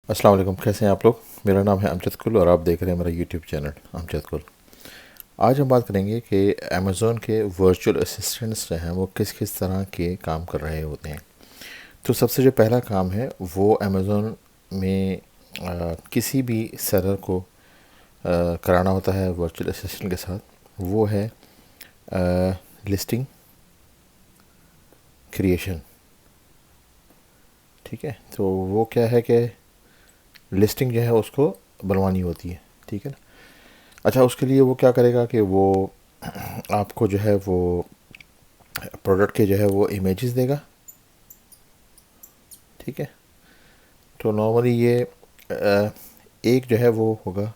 अस्सलाम वालेकुम, कैसे हैं आप लोग। मेरा नाम है अमजद कुल और आप देख रहे हैं मेरा यूट्यूब चैनल अमजद कुल। आज हम बात करेंगे कि अमेज़ोन के वर्चुअल असिस्टेंट्स जो हैं वो किस किस तरह के काम कर रहे होते हैं। तो सबसे जो पहला काम है वो अमेज़ोन में किसी भी सेलर को कराना होता है वर्चुअल असिस्टेंट के साथ। वो है लिस्टिंग क्रिएशन। ठीक है, तो वो क्या है कि लिस्टिंग जो है उसको बनवानी होती है। ठीक है ना। अच्छा, उसके लिए वो क्या करेगा कि वो आपको जो है वो प्रोडक्ट के जो है वो इमेजेस देगा। ठीक है, तो नॉर्मली ये एक जो है वो होगा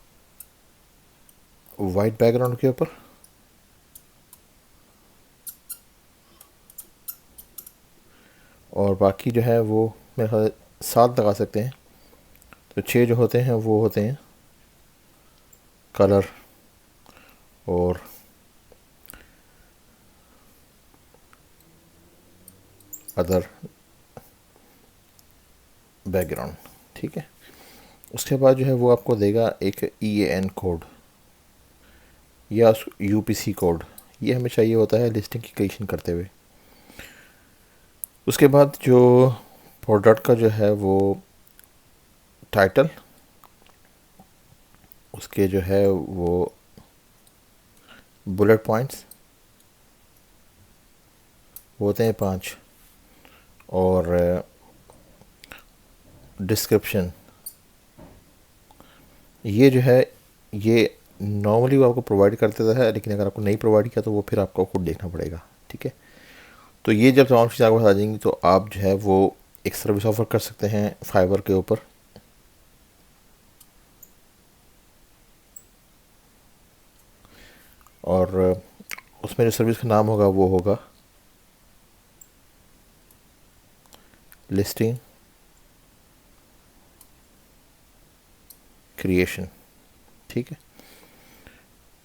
वाइट बैकग्राउंड के ऊपर, और बाकी जो है वो मेरे ख्याल 7 लगा सकते हैं। तो 6 जो होते हैं वो होते हैं कलर और अदर बैकग्राउंड। ठीक है, उसके बाद जो है वो आपको देगा एक EAN कोड या UPC कोड। ये हमें चाहिए होता है लिस्टिंग की क्रिएशन करते हुए। उसके बाद जो प्रोडक्ट का जो है वो टाइटल, उसके जो है वो बुलेट पॉइंट्स होते हैं 5, और डिस्क्रिप्शन ये जो है ये नॉर्मली वो आपको प्रोवाइड कर देता है, लेकिन अगर आपको नहीं प्रोवाइड किया तो वो फिर आपको खुद देखना पड़ेगा। ठीक है, तो ये जब तमाम चीज़ें आपके पास आ जाएंगी तो आप जो है वो एक सर्विस ऑफर कर सकते हैं फाइवर के ऊपर। और उसमें जो सर्विस का नाम होगा वो होगा लिस्टिंग क्रिएशन। ठीक है,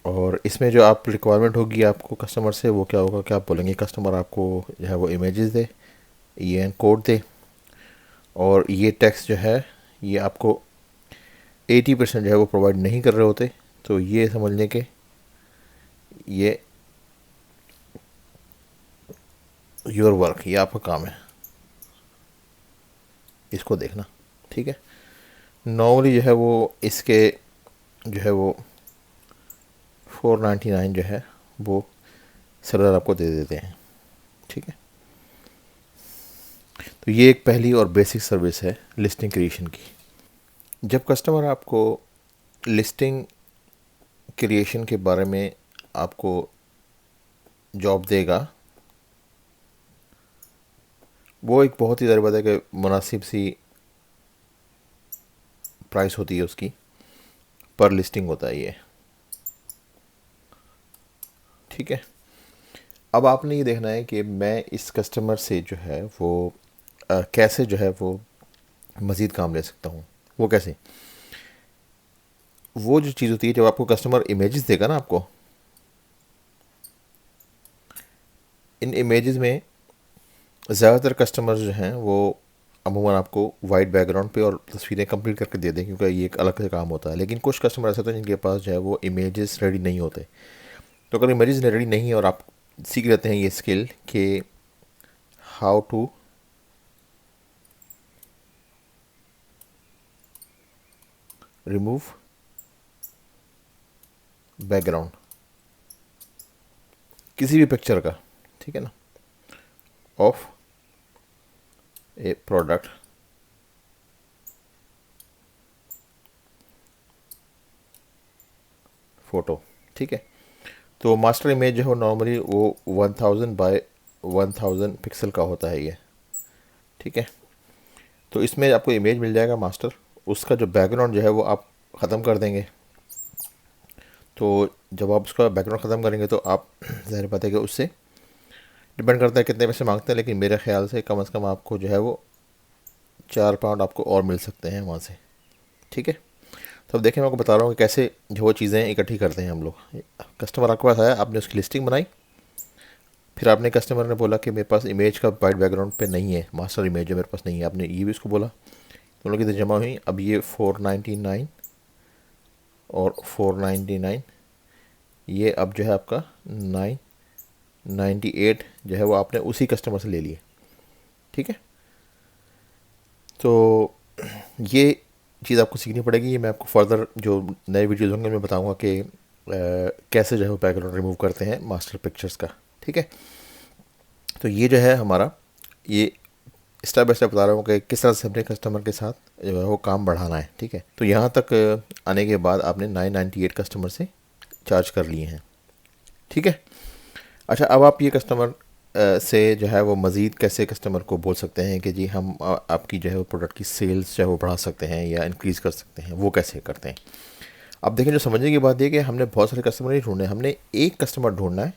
और इसमें जो आप रिक्वायरमेंट होगी आपको कस्टमर से वो क्या होगा कि आप बोलेंगे कस्टमर आपको जो है वो इमेजेस दे, EAN कोड दे, और ये टेक्स्ट जो है ये आपको 80% जो है वो प्रोवाइड नहीं कर रहे होते। तो ये समझ लें कि ये योर वर्क, ये आपका काम है, इसको देखना। ठीक है, नॉर्मली जो है वो इसके जो है वो 499 जो है वो सेलर आपको दे देते हैं। ठीक है, तो ये एक पहली और बेसिक सर्विस है लिस्टिंग क्रिएशन की। जब कस्टमर आपको लिस्टिंग क्रिएशन के बारे में आपको जॉब देगा, वो एक बहुत ही ज़रूरी बात है कि मुनासिब सी प्राइस होती है उसकी, पर लिस्टिंग होता है ये। ठीक है, अब आपने ये देखना है कि मैं इस कस्टमर से जो है वो कैसे जो है वो मज़ीद काम ले सकता हूँ। वो कैसे, वो जो चीज़ होती है जब आपको कस्टमर इमेजेस देगा ना आपको, इन इमेजेस में ज़्यादातर कस्टमर्स जो हैं वो अमूमन आपको वाइट बैकग्राउंड पे और तस्वीरें कंप्लीट करके दे दें, क्योंकि ये एक अलग से काम होता है। लेकिन कुछ कस्टमर ऐसे होते हैं जिनके पास जो है वो इमेजेस रेडी नहीं होते। तो अगर इमेजेस रेडी नहीं है और आप सीख लेते हैं ये स्किल कि हाउ टू रिमूव बैकग्राउंड किसी भी पिक्चर का, ठीक है ना, ऑफ ए प्रोडक्ट फ़ोटो। ठीक है, तो मास्टर इमेज जो है नॉर्मली वो 1000 बाय 1000 पिक्सल का होता है ये। ठीक है, तो इसमें आपको इमेज मिल जाएगा मास्टर, उसका जो बैकग्राउंड जो है वो आप ख़त्म कर देंगे। तो जब आप उसका बैकग्राउंड ख़त्म करेंगे तो आप ज़ाहिर बात है कि उससे डिपेंड करता है कितने पैसे मांगते हैं, लेकिन मेरे ख्याल से कम आपको जो है वो 4 पाउंड आपको और मिल सकते हैं वहाँ से। ठीक है, तो अब देखें, मैं आपको बता रहा हूँ कि कैसे जो वो चीज़ें इकट्ठी करते हैं हम लोग। कस्टमर आपके पास आया, आपने उसकी लिस्टिंग बनाई, फिर आपने कस्टमर ने बोला कि मेरे पास इमेज का वाइट बैकग्राउंड पे नहीं है, मास्टर इमेज जो मेरे पास नहीं है, आपने ये भी उसको बोला। दोनों की तो जमा हुई। अब ये 499 और 499, ये अब जो है आपका 998 जो है वो आपने उसी कस्टमर से ले लिए। ठीक है, तो ये चीज़ आपको सीखनी पड़ेगी। ये मैं आपको फर्दर जो नए वीडियोज़ होंगे मैं बताऊंगा कि कैसे जो है वो बैकग्राउंड रिमूव करते हैं मास्टर पिक्चर्स का। ठीक है, तो ये जो है हमारा, ये स्टेप बाय स्टेप बता रहा हूँ कि किस तरह से अपने कस्टमर के साथ जो है वो काम बढ़ाना है। ठीक है, तो यहाँ तक आने के बाद आपने 998 कस्टमर से चार्ज कर लिए हैं। ठीक है, अच्छा अब आप ये कस्टमर से जो है वो मज़ीद कैसे कस्टमर को बोल सकते हैं कि जी हम आपकी जो है वो प्रोडक्ट की सेल्स जो है वो बढ़ा सकते हैं या इंक्रीज़ कर सकते हैं, वो कैसे करते हैं। अब देखें, जो समझने की बात ये कि हमने बहुत सारे कस्टमर नहीं ढूंढने, हमने एक कस्टमर ढूंढना है,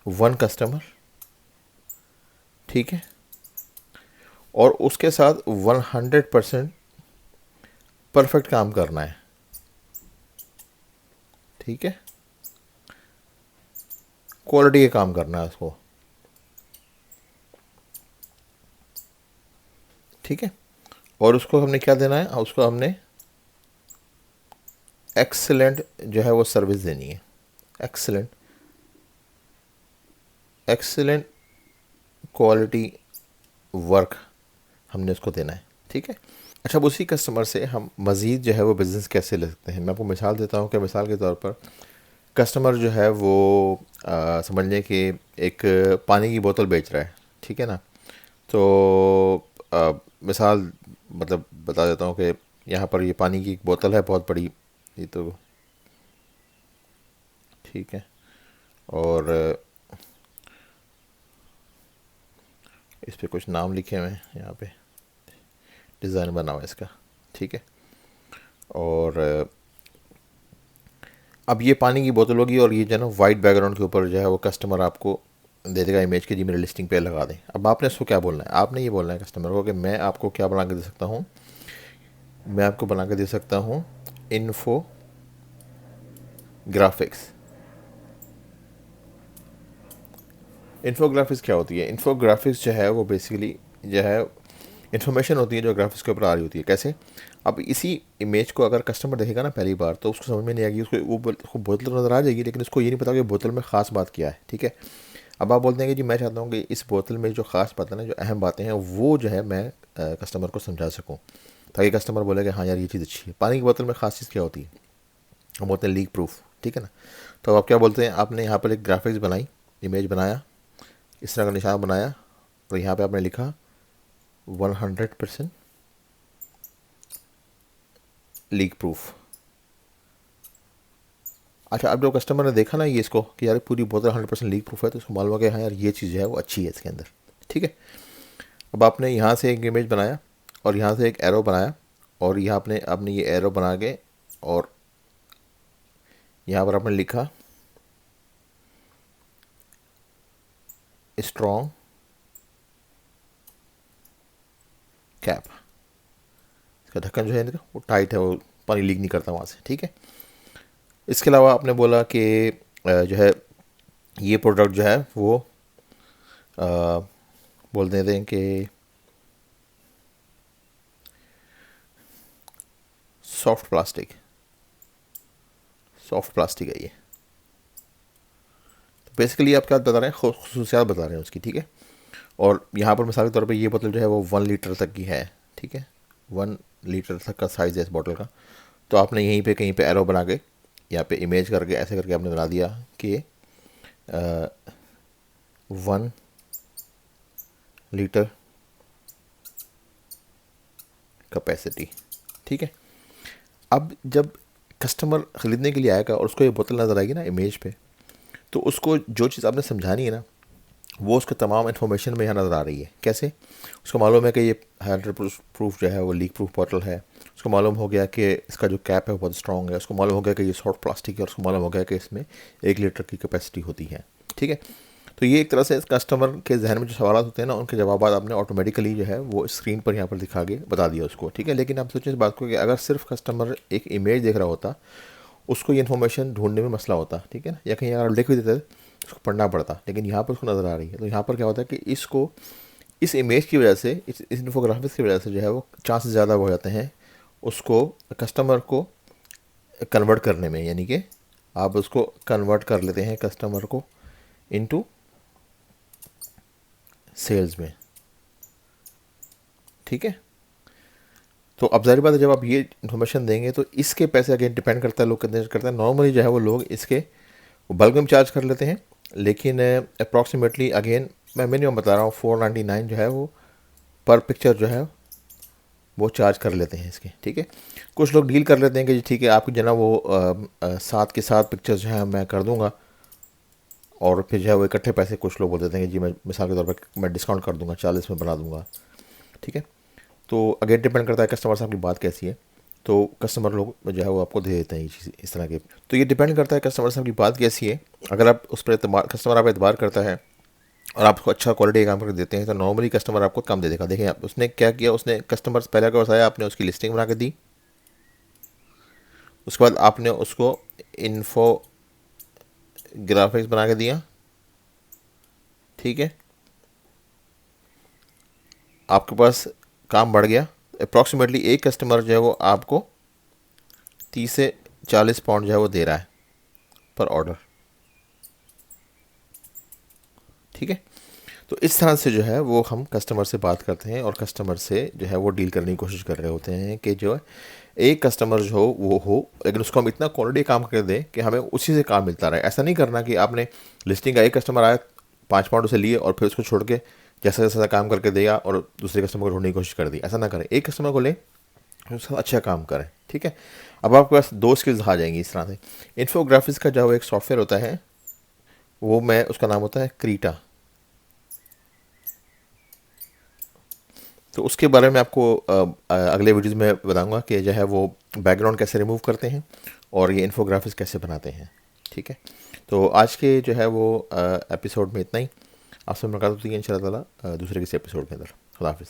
वन कस्टमर। ठीक है, और उसके साथ 100% परफेक्ट काम करना है। ठीक है, क्वालिटी का काम करना है उसको। ठीक है, और उसको हमने क्या देना है, उसको हमने एक्सेलेंट जो है वो सर्विस देनी है। एक्सेलेंट, एक्सेलेंट क्वालिटी वर्क हमने उसको देना है। ठीक है, अच्छा अब उसी कस्टमर से हम मज़ीद जो है वो बिज़नेस कैसे ले सकते हैं। मैं आपको मिसाल देता हूँ कि मिसाल के तौर पर कस्टमर जो है वो समझ लें कि एक पानी की बोतल बेच रहा है। ठीक है ना, तो मिसाल मतलब बता देता हूँ कि यहाँ पर ये पानी की एक बोतल है बहुत बड़ी, ये तो ठीक है, और इस पे कुछ नाम लिखे हुए हैं, यहाँ पे डिज़ाइन बना हुआ है इसका। ठीक है, और अब ये पानी की बोतल होगी और ये जो है ना वाइट बैकग्राउंड के ऊपर जो है वो कस्टमर आपको दे देगा इमेज के, जी मेरे लिस्टिंग पे लगा दें। अब आपने इसको क्या बोलना है, आपने ये बोलना है कस्टमर को कि मैं आपको क्या बना के दे सकता हूँ, मैं आपको बना के दे सकता हूँ इन्फो ग्राफिक्स। इन्फोग्राफिक्स क्या होती है, इन्फोग्राफिक्स जो है वो बेसिकली जो है इन्फॉर्मेशन होती है जो ग्राफिक्स के ऊपर आ रही होती है। कैसे, अब इसी इमेज को अगर कस्टमर देखेगा ना पहली बार तो उसको समझ में नहीं आएगी, उसको बोतल नज़र आ जाएगी लेकिन उसको ये नहीं पता कि बोतल में ख़ास बात क्या है। ठीक है, अब आप बोलते हैं कि जी मैं चाहता हूँ कि इस बोतल में जो ख़ास बात है ना, जो अहम बातें हैं वो जो है मैं कस्टमर को समझा सकूँ, ताकि कस्टमर बोले कि हाँ यार ये चीज़ अच्छी है। पानी की बोतल में ख़ास चीज़ क्या होती है, हम बोलते हैं लीक प्रूफ। ठीक है ना, तो आप क्या बोलते हैं, आपने यहाँ पर एक ग्राफिक्स बनाई, इमेज बनाया, इस तरह का निशान बनाया और यहाँ पे आपने लिखा 100% लीक प्रूफ। अच्छा, अब जो कस्टमर ने देखा ना ये इसको कि यार पूरी बोतल 100% लीक प्रूफ है, तो उसको मालूम हो गया हाँ यार ये चीज़ जो है वो अच्छी है इसके अंदर। ठीक है, अब आपने यहाँ से एक इमेज बनाया और यहाँ से एक एरो बनाया और यहाँ आपने आपने ये एरो बना के और यहाँ पर आपने लिखा स्ट्रॉन्ग कैप। इसका ढक्कन जो है इनका वो टाइट है, वो पानी लीक नहीं करता वहाँ से। ठीक है, इसके अलावा आपने बोला कि जो है ये प्रोडक्ट जो है वो बोल देते हैं कि सॉफ्ट प्लास्टिक, सॉफ्ट प्लास्टिक है ये। तो बेसिकली आप क्या बता रहे हैं, खसूसियात बता रहे हैं उसकी। ठीक है, और यहाँ पर मिसाल के तौर पे ये बोतल जो है वो 1 लीटर तक की है। ठीक है, 1 लीटर तक का साइज़ है इस बोतल का। तो आपने यहीं पे कहीं पे एरो बना के यहाँ पे इमेज करके ऐसे करके आपने बना दिया कि 1 लीटर कैपेसिटी। ठीक है, अब जब कस्टमर ख़रीदने के लिए आएगा और उसको ये बोतल नज़र आएगी ना इमेज पे, तो उसको जो चीज़ आपने समझानी है ना वो उसके तमाम इन्फॉर्मेशन में यहाँ नज़र आ रही है। कैसे, उसको मालूम है कि ये 100% जो है वो लीक प्रूफ बॉटल है, उसको मालूम हो गया कि इसका जो कैप है बहुत स्ट्रॉन्ग है, उसको मालूम हो गया कि ये सॉफ्ट प्लास्टिक है, और उसको मालूम हो गया कि इसमें 1 लीटर की कैपेसिटी होती है। ठीक है, तो ये एक तरह से कस्टमर के जहन में जो सवाल होते हैं ना उनके जवाब आपने ऑटोमेटिकली जो है वो स्क्रीन पर यहाँ पर दिखा के बता दिया उसको। ठीक है, लेकिन आप सोचें इस बात को कि अगर सिर्फ कस्टमर एक इमेज देख रहा होता, उसको ये इन्फॉर्मेशन ढूंढने में मसला होता। ठीक है ना, या कहीं अगर लिख भी देते उसको पढ़ना पड़ता, लेकिन यहाँ पर उसको नज़र आ रही है। तो यहाँ पर क्या होता है कि इसको इस इमेज की वजह से, इस इन्फोग्राफिक्स की वजह से जो है वो चांसेस ज़्यादा हो जाते हैं उसको, कस्टमर को कन्वर्ट करने में, यानी कि आप उसको कन्वर्ट कर लेते हैं कस्टमर को इनटू सेल्स में। ठीक है, तो अब जाहिर बात है जब आप ये इन्फॉर्मेशन देंगे तो इसके पैसे अगेन डिपेंड करता है लोग कितने करते हैं। नॉर्मली जो है वो लोग इसके बल्क में चार्ज कर लेते हैं, लेकिन अप्रॉक्सीमेटली अगेन मैं मिनिमम बता रहा हूँ 499 जो है वो पर पिक्चर जो है वो चार्ज कर लेते हैं इसके। ठीक है, कुछ लोग डील कर लेते हैं कि जी ठीक है आपकी जो ना वो साथ के साथ पिक्चर्स जो है मैं कर दूंगा, और फिर जो है वो इकट्ठे पैसे कुछ लोग बोल देते हैं कि जी मैं मिसाल के तौर पर मैं डिस्काउंट कर दूंगा, 40 में बना दूंगा। ठीक है, तो अगेन डिपेंड करता है कस्टमर से आपकी बात कैसी है, तो कस्टमर लोग जो है वो आपको दे देते हैं ये चीज़ इस तरह के। तो ये डिपेंड करता है कस्टमर से आपकी बात कैसी है। अगर आप उस पर एतबार, कस्टमर आप एतबार करता है और आप उसको अच्छा क्वालिटी का काम करके देते हैं तो नॉर्मली कस्टमर आपको कम दे देगा। देखिए आप उसने क्या किया, उसने कस्टमर पहले का बताया, आपने उसकी लिस्टिंग बना के दी, उसके बाद आपने उसको इन्फो ग्राफिक्स बना के दिया। ठीक है, आपके पास काम बढ़ गया। अप्रॉक्सीमेटली एक कस्टमर जो है वो आपको 30 से 40 पाउंड जो है वो दे रहा है पर ऑर्डर। ठीक है, तो इस तरह से जो है वो हम कस्टमर से बात करते हैं और कस्टमर से जो है वो डील करने की कोशिश कर रहे होते हैं कि जो है एक कस्टमर जो हो वो हो, लेकिन उसको हम इतना क्वालिटी काम कर दें कि हमें उसी से काम मिलता रहे। ऐसा नहीं करना कि आपने लिस्टिंग का एक कस्टमर आया, 5 पाउंड उसे लिए और फिर उसको छोड़ के जैसा जैसा काम करके दिया और दूसरे कस्टमर को ढूंढने की कोशिश कर दी। ऐसा ना करें, एक कस्टमर को लें उसका अच्छा काम करें। ठीक है, अब आपके पास 2 स्किल्स आ जाएंगी इस तरह से। इन्फोग्राफिक्स का जो एक सॉफ्टवेयर होता है वो मैं उसका नाम होता है क्रीटा। तो उसके बारे में आपको अगले वीडियोज़ में बताऊंगा कि जो है वो बैकग्राउंड कैसे रिमूव करते हैं और ये इन्फोग्राफिक्स कैसे बनाते हैं। ठीक है, तो आज के जो है वो एपिसोड में इतना ही। आपसे मुलाकात होती है इंशाल्लाह ताला दूसरे किसी एपिसोड के अंदर। खुदा हाफिज़।